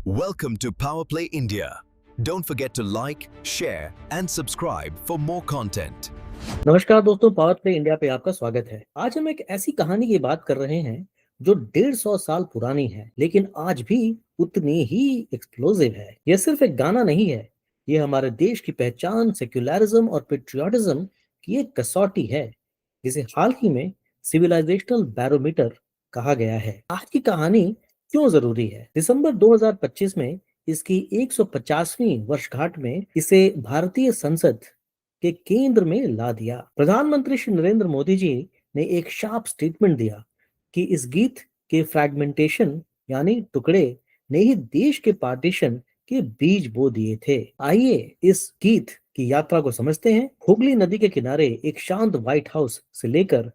Welcome to Power Play India. Don't forget to like, share and subscribe for more content. नमस्कार दोस्तों, power play India पे आपका स्वागत है। आज हम एक ऐसी कहानी की बात कर रहे हैं जो 150 साल पुरानी है, लेकिन आज भी उतनी ही एक्सप्लोसिव है। यह सिर्फ एक गाना नहीं है, यह हमारे देश की पहचान, सेक्युलरिज्म और पेट्रियोटिज्म की एक कसौटी है, जिसे हाल ही में सिविलाइजेशनल बैरोमीटर कहा गया है। आज की कहानी क्यों जरूरी है? दिसंबर 2025 में इसकी 150वीं वर्षगांठ में इसे भारतीय संसद के केंद्र में ला दिया। प्रधानमंत्री श्री नरेंद्र मोदी जी ने एक शार्प स्टेटमेंट दिया कि इस गीत के फ्रैगमेंटेशन यानी टुकड़े ने ही देश के पार्टीशन के बीज बो दिए थे। आइए इस गीत की यात्रा को समझते हैं। हुगली नदी के किनारे एक शांत व्हाइट हाउस से लेकर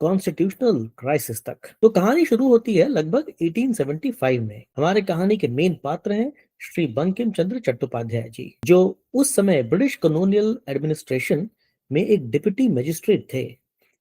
कॉन्स्टिट्यूशनल क्राइसिस तक। तो कहानी शुरू होती है लगभग 1875 में। हमारे कहानी के मेन पात्र हैं श्री बंकिम चंद्र चट्टोपाध्याय जी, जो उस समय ब्रिटिश कॉलोनियल एडमिनिस्ट्रेशन में एक डिप्टी मजिस्ट्रेट थे।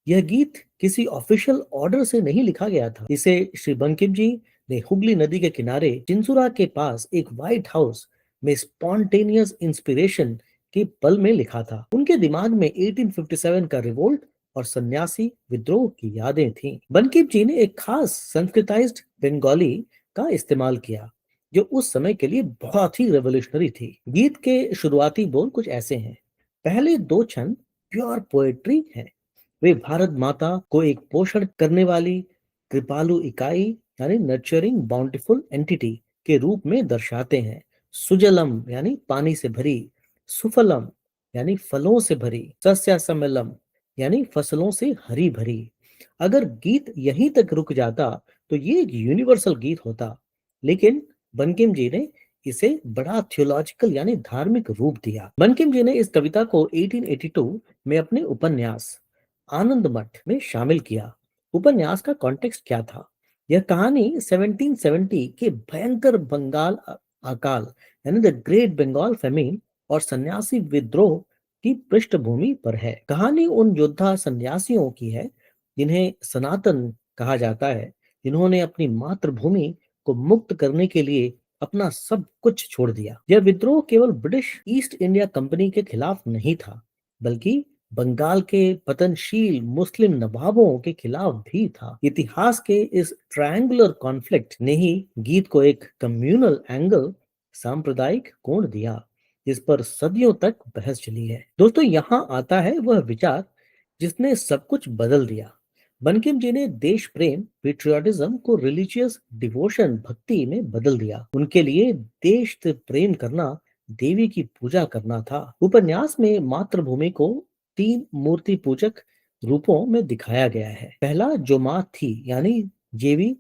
यह गीत किसी ऑफिशियल ऑर्डर से नहीं लिखा गया था। इसे श्री बंकिम जी ने हुगली नदी के किनारे चिंसुरा के पास एक व्हाइट हाउस में स्पॉन्टेनियस इंस्पिरेशन के पल में लिखा था। उनके दिमाग में 1857 का रिवोल्ट और सन्यासी विद्रोह की यादें थीं। बंकिम जी ने एक खास संस्कृताइज्ड बंगाली का इस्तेमाल किया, जो उस समय के लिए बहुत ही रेवोल्यूशनरी थी। गीत के शुरुआती बोल कुछ ऐसे हैं। पहले दो छंद प्योर पोएट्री हैं। वे भारत माता को एक पोषण करने वाली कृपालु इकाई यानी नर्चरिंग बाउंटीफुल एंटिटी के रूप में दर्शाते हैं। सुजलम यानी पानी से भरी, सुफलम यानी फलों से भरी, सस्यासमलम यानी फसलों से हरी भरी। अगर गीत यहीं तक रुक जाता तो ये एक यूनिवर्सल गीत होता, लेकिन बंकिम जी ने इसे बड़ा थियोलॉजिकल यानी धार्मिक रूप दिया। बंकिम जी ने इस कविता को 1882 में अपने उपन्यास आनंद मठ में शामिल किया। उपन्यास का कॉन्टेक्स्ट क्या था? यह कहानी 1770 के भयंकर बंगाल अकाल यानी द ग्रेट बंगाल फेमिन और सन्यासी विद्रोह की पृष्ठभूमि पर है। कहानी उन योद्धा सन्यासियों की है जिन्हें सनातन कहा जाता है, जिन्होंने अपनी मातृभूमि को मुक्त करने के लिए अपना सब कुछ छोड़ दिया। यह विद्रोह केवल ब्रिटिश ईस्ट इंडिया कंपनी के खिलाफ नहीं था, बल्कि बंगाल के पतनशील मुस्लिम नवाबों के खिलाफ भी था। इतिहास के इस ट्रायंगुलर कॉन्फ्लिक्ट ने ही गीत को एक कम्युनल एंगल, सांप्रदायिक कोण दिया, जिस पर सदियों तक बहस चली है। दोस्तों, यहाँ आता है वह विचार जिसने सब कुछ बदल दिया। बंकिम जी ने देश प्रेम पेट्रियोटिज्म को रिलीजियस डिवोशन भक्ति में बदल दिया। उनके लिए देश से प्रेम करना देवी की पूजा करना था। उपन्यास में मातृभूमि को 3 मूर्ति पूजक रूपों में दिखाया गया है। पहला जो माँ थी यानी जेवी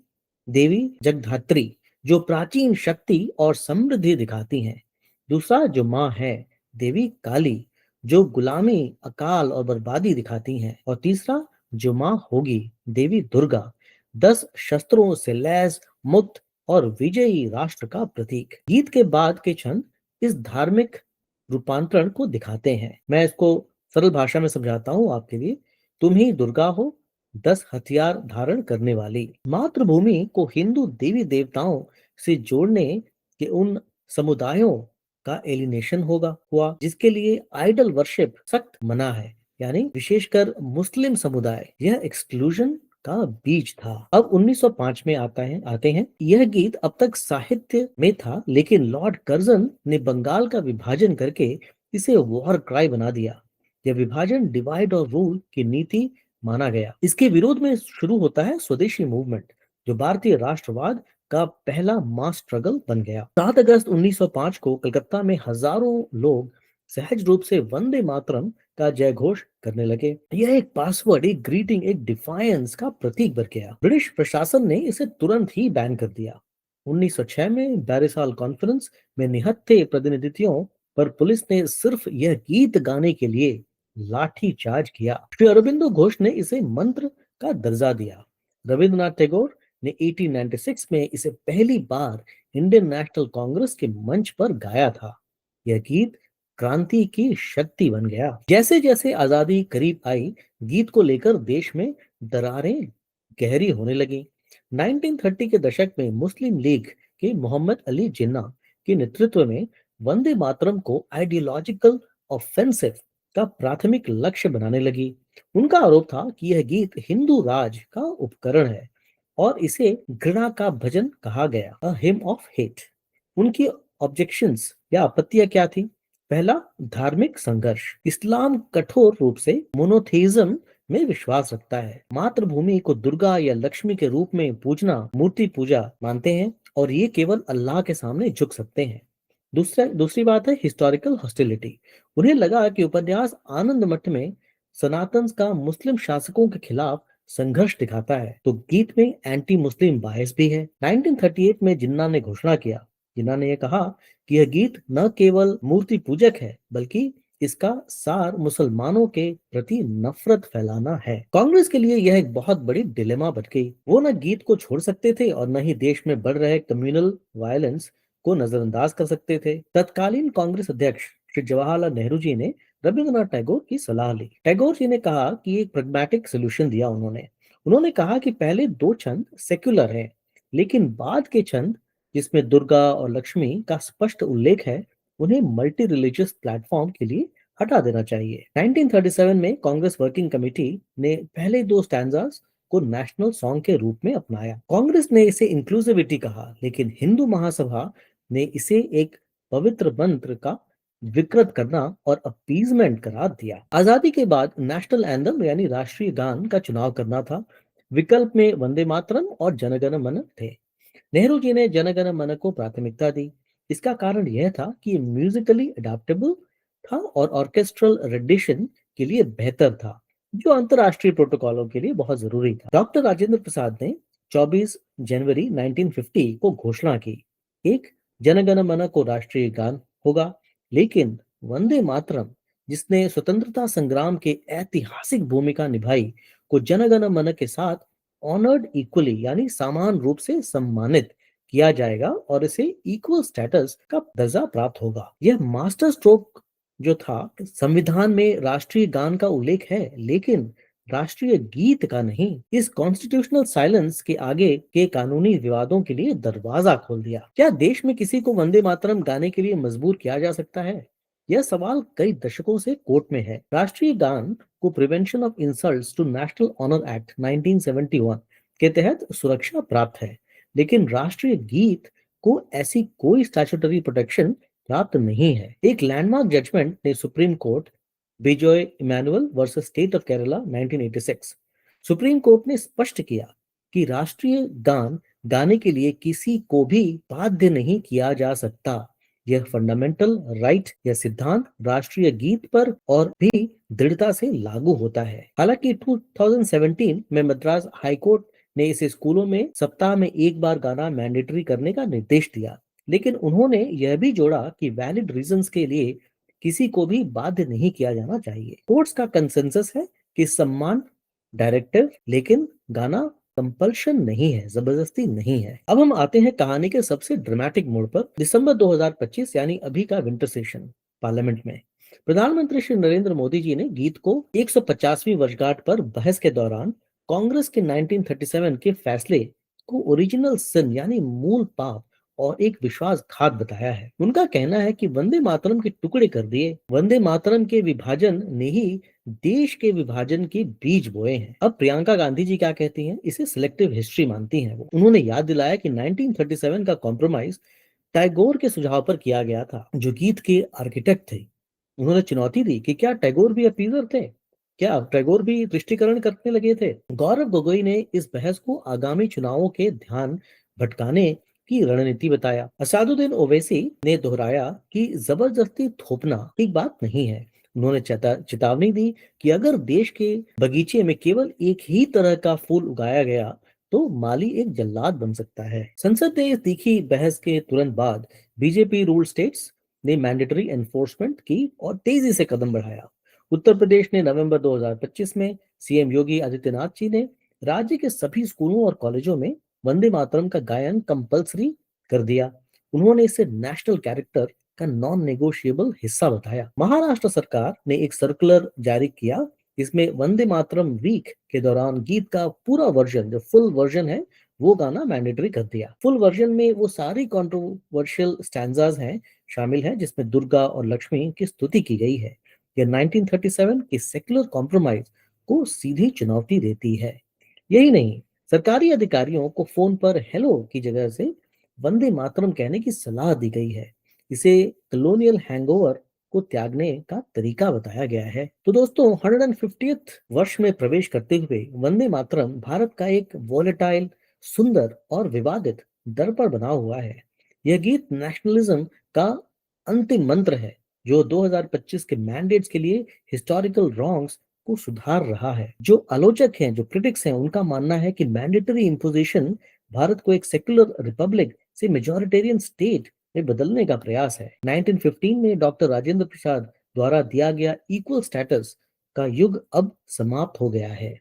देवी जगधात्री, जो प्राचीन शक्ति और समृद्धि दिखाती हैं। दूसरा जो माँ है देवी काली, जो गुलामी, अकाल और बर्बादी दिखाती हैं। और तीसरा जो माँ होगी देवी दुर्गा, 10 शस्त्रों से लैस मुक्त और विजयी राष्ट्र का प्रतीक। गीत के बाद के छंद इस धार्मिक रूपांतरण को दिखाते हैं। मैं इसको सरल भाषा में समझाता हूँ आपके लिए। तुम ही दुर्गा हो 10 हथियार धारण करने वाली। मातृभूमि को हिंदू देवी देवताओं से जोड़ने के उन समुदायों का एलिनेशन हुआ जिसके लिए आइडल वर्शिप सख्त मना है, यानी विशेषकर मुस्लिम समुदाय। यह एक्सक्लूजन का बीज था। अब 1905 में आते हैं। यह गीत अब तक साहित्य में था, लेकिन लॉर्ड कर्जन ने बंगाल का विभाजन करके इसे वॉर क्राई बना दिया। यह विभाजन डिवाइड और रूल की नीति माना गया। इसके विरोध में शुरू होता है स्वदेशी मूवमेंट, जो भारतीय राष्ट्रवाद का पहला मास स्ट्रगल बन गया। 7 अगस्त 1905 को कलकत्ता में हजारों लोग सहज रूप से वंदे मातरम का जय घोष करने लगे। यह एक पासवर्ड, एक ग्रीटिंग, एक डिफायंस का प्रतीक बन गया। ब्रिटिश प्रशासन ने इसे तुरंत ही बैन कर दिया। 1906 में बैरिसाल कॉन्फ्रेंस में निहत्थे प्रतिनिधियों पर पुलिस ने सिर्फ यह गीत गाने के लिए लाठी चार्ज किया। श्री अरबिंदो घोष ने इसे मंत्र का दर्जा दिया। रविंद्रनाथ टैगोर ने 1896 में इसे पहली बार इंडियन नेशनल कांग्रेस के मंच पर गाया था। यह गीत क्रांति की शक्ति बन गया। जैसे जैसे आजादी करीब आई, गीत को लेकर देश में दरारें गहरी होने लगी। 1930 के दशक में मुस्लिम लीग के मोहम्मद अली जिन्ना के नेतृत्व में वंदे मातरम को आइडियोलॉजिकल ऑफेंसिव का प्राथमिक लक्ष्य बनाने लगी। उनका आरोप था कि यह गीत हिंदू राज का उपकरण है और इसे घृणा का भजन कहा गया, अ हिम ऑफ हेट। उनकी ऑब्जेक्शंस या आपत्तियां क्या थी? पहला, धार्मिक संघर्ष। इस्लाम कठोर रूप से मोनोथेइज्म में विश्वास रखता है। मातृभूमि को दुर्गा या लक्ष्मी के रूप में पूजना मूर्ति पूजा मानते हैं और ये केवल अल्लाह के सामने झुक सकते हैं। दूसरी बात है हिस्टोरिकल हॉस्टिलिटी। उन्हें लगा कि उपन्यास आनंद मठ में सनातन का मुस्लिम शासकों के खिलाफ संघर्ष दिखाता है, तो गीत में एंटी मुस्लिम बायस भी है। 1938 में जिन्ना ने घोषणा किया, जिन्ना ने यह कहा कि यह गीत न केवल मूर्ति पूजक है बल्कि इसका सार मुसलमानों के प्रति नफरत फैलाना है। कांग्रेस के लिए यह एक बहुत बड़ी डिलेमा बन गई। वो न गीत को छोड़ सकते थे और न ही देश में बढ़ रहे कम्युनल वायलेंस को नजरअंदाज कर सकते थे। तत्कालीन कांग्रेस अध्यक्ष श्री जवाहरलाल नेहरू जी ने रविंद्रनाथ टैगोर की सलाह ली। टैगोर जी ने कहा कि एक प्रैग्मेटिक सोल्यूशन दिया उन्होंने। उन्होंने कहा कि पहले दो छंद सेक्युलर हैं, लेकिन बाद के छंद जिसमें दुर्गा और लक्ष्मी का स्पष्ट उल्लेख है, उन्हें मल्टी रिलीजियस प्लेटफॉर्म के लिए हटा देना चाहिए। 1937 में कांग्रेस वर्किंग कमेटी ने पहले दो स्टैंजास को नेशनल सॉन्ग के रूप में अपनाया। कांग्रेस ने इसे इंक्लूसिविटी कहा, लेकिन हिंदू महासभा ने इसे एक पवित्र मंत्र का विकृत करना और अपीजमेंट करार दिया। आजादी के बाद नेशनल एंथम यानी राष्ट्रीय गान का चुनाव करना था। विकल्प में वंदे मातरम और जनगण मन थे। नेहरू जी ने जनगण मन को प्राथमिकता दी। इसका कारण यह था कि म्यूजिकली अडेप्टेबल था और ऑर्केस्ट्रल रेडिशन के लिए बेहतर था, जो अंतरराष्ट्रीय प्रोटोकॉलों के लिए बहुत जरूरी था। डॉक्टर राजेंद्र प्रसाद ने 24 जनवरी 1950 को घोषणा की, एक जनगण मन को राष्ट्रीय गान होगा, लेकिन वंदे मातरम, जिसने स्वतंत्रता संग्राम के ऐतिहासिक भूमिका निभाई, को जनगण मन के साथ ऑनर्ड इक्वली यानी समान रूप से सम्मानित किया जाएगा और इसे इक्वल स्टेटस का दर्जा प्राप्त होगा। यह मास्टर स्ट्रोक जो था, संविधान में राष्ट्रीय गान का उल्लेख है लेकिन राष्ट्रीय गीत का नहीं। इस कॉन्स्टिट्यूशनल साइलेंस के आगे के कानूनी विवादों के लिए दरवाजा खोल दिया। क्या देश में किसी को वंदे मातरम गाने के लिए मजबूर किया जा सकता है? यह सवाल कई दशकों से कोर्ट में है। राष्ट्रीय गान को prevention of insults to national honour act 1971 के तहत सुरक्षा प्राप्त है, लेकिन राष्ट्रीय गीत को ऐसी कोई स्टैट्यूटरी प्रोटेक्शन प्राप्त नहीं है। एक लैंडमार्क जजमेंट ने supreme court Bijoe Emmanuel versus state of Kerala 1986, supreme court ने स्पष्ट किया कि राष्ट्रीय गान गाने के लिए किसी को भी बाध्य नहीं किया जा सकता। यह फंडामेंटल राइट या सिद्धांत राष्ट्रीय गीत पर और भी दृढ़ता से लागू होता है। हालांकि 2017 में मद्रास हाईकोर्ट ने इसे स्कूलों में सप्ताह में एक बार गाना मैंडेटरी करने का निर्देश दिया, लेकिन उन्होंने यह भी जोड़ा कि वैलिड रीजंस के लिए किसी को भी बाध्य नहीं किया जाना चाहिए। कोर्ट्स का कंसेंसस है कि सम्मान डायरेक्टिव, लेकिन गाना कंपल्शन नहीं है, जबरदस्ती नहीं है। अब हम आते हैं कहानी के सबसे ड्रामेटिक मोड़ पर। दिसंबर 2025 यानी अभी का विंटर सेशन पार्लियामेंट में प्रधानमंत्री श्री नरेंद्र मोदी जी ने गीत को 150वीं वर्षगांठ पर बहस के दौरान कांग्रेस के 1937 के फैसले को ओरिजिनल सिन यानी मूल पाप और एक विश्वासघात बताया है। उनका कहना है कि वंदे मातरम के टुकड़े कर दिए, वंदे मातरम के विभाजन ने ही देश के विभाजन के बीज बोए हैं। अब प्रियंका गांधी जी क्या कहती हैं? इसे सिलेक्टिव हिस्ट्री मानती हैं वो। उन्होंने याद दिलाया कि 1937 का कॉम्प्रोमाइज टैगोर के सुझाव पर किया गया था, जो गीत के आर्किटेक्ट थे। उन्होंने चुनौती दी कि क्या टैगोर भी अपीजर थे, क्या टैगोर भी तुष्टिकरण करने लगे थे। गौरव गोगोई ने इस बहस को आगामी चुनावों के ध्यान भटकाने की रणनीति बताया। असदुद्दीन ओवैसी ने दोहराया कि जबरदस्ती थोपना ठीक बात नहीं है। उन्होंने चेतावनी दी कि अगर देश के बगीचे में केवल एक ही तरह का फूल उगाया गया तो माली एक जल्लाद बन सकता है। संसद में इस तीखी बहस के तुरंत बाद बीजेपी रूल स्टेट्स ने मैंडेटरी एनफोर्समेंट की और तेजी से कदम बढ़ाया। उत्तर प्रदेश ने नवंबर 2025 में सीएम योगी आदित्यनाथ जी ने राज्य के सभी स्कूलों और कॉलेजों में वंदे मातरम का गायन कंपलसरी कर दिया। उन्होंने इसे नेशनल कैरेक्टर का नॉन नेगोशिएबल हिस्सा बताया। महाराष्ट्र सरकार ने एक सर्कुलर जारी किया, इसमें वंदे मातरम वीक के दौरान गीत का पूरा वर्जन, जो फुल वर्जन है, वो गाना मैंडेटरी कर दिया। फुल वर्जन में वो सारी कंट्रोवर्शियल स्टैंजाज हैं शामिल हैं जिसमें दुर्गा और लक्ष्मी की स्तुति की गई है। यह 1937 की सेक्युलर कॉम्प्रोमाइज को सीधी चुनौती देती है। यही नहीं, सरकारी अधिकारियों को फोन पर हेलो की जगह से वंदे मातरम कहने की सलाह दी गई है। इसे कलोनियल हैंगओवर को त्यागने का तरीका बताया गया है। तो दोस्तों, 150th वर्ष में प्रवेश करते हुए वंदे मातरम भारत का एक वॉलेटाइल, सुंदर और विवादित दर्पण बना हुआ है। यह गीत नेशनलिज्म का अंतिम मंत्र है जो 2025 के मैंडेट्स के लिए हिस्टोरिकल रॉन्ग्स को सुधार रहा है। जो आलोचक हैं, जो क्रिटिक्स हैं, उनका मानना है कि मैंडेटरी इम्पोजिशन भारत को एक सेक्युलर रिपब्लिक से मेजॉरिटेरियन स्टेट में बदलने का प्रयास है। 1915 में डॉक्टर राजेंद्र प्रसाद द्वारा दिया गया इक्वल स्टेटस का युग अब समाप्त हो गया है।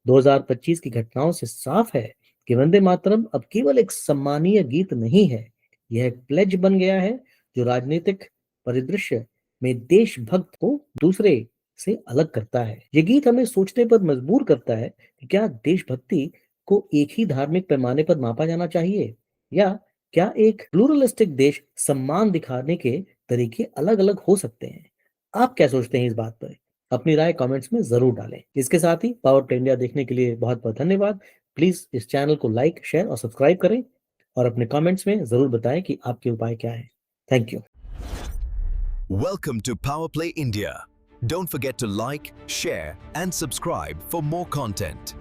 2025 की घटनाओं से साफ है कि वंदे मातरम अब केवल एक सम्मानीय गीत नहीं है, यह एक प्लेज बन गया है जो राजनीतिक परिदृश्य में देशभक्त को दूसरे से अलग करता है। ये गीत हमें सोचने पर मजबूर करता है कि क्या देशभक्ति को एक ही धार्मिक पैमाने पर मापा जाना चाहिए, या क्या एक प्लूरलिस्टिक देश सम्मान दिखाने के तरीके अलग अलग हो सकते हैं। आप क्या सोचते हैं इस बात पर? अपनी राय कमेंट्स में जरूर डालें। इसके साथ ही पावर प्ले इंडिया देखने के लिए बहुत बहुत धन्यवाद। प्लीज इस चैनल को लाइक, शेयर और सब्सक्राइब करें और अपने कमेंट्स में जरूर बताएं कि आपके उपाय क्या है। Thank you. Welcome to Power Play India. Don't forget to like, share, and subscribe for more content.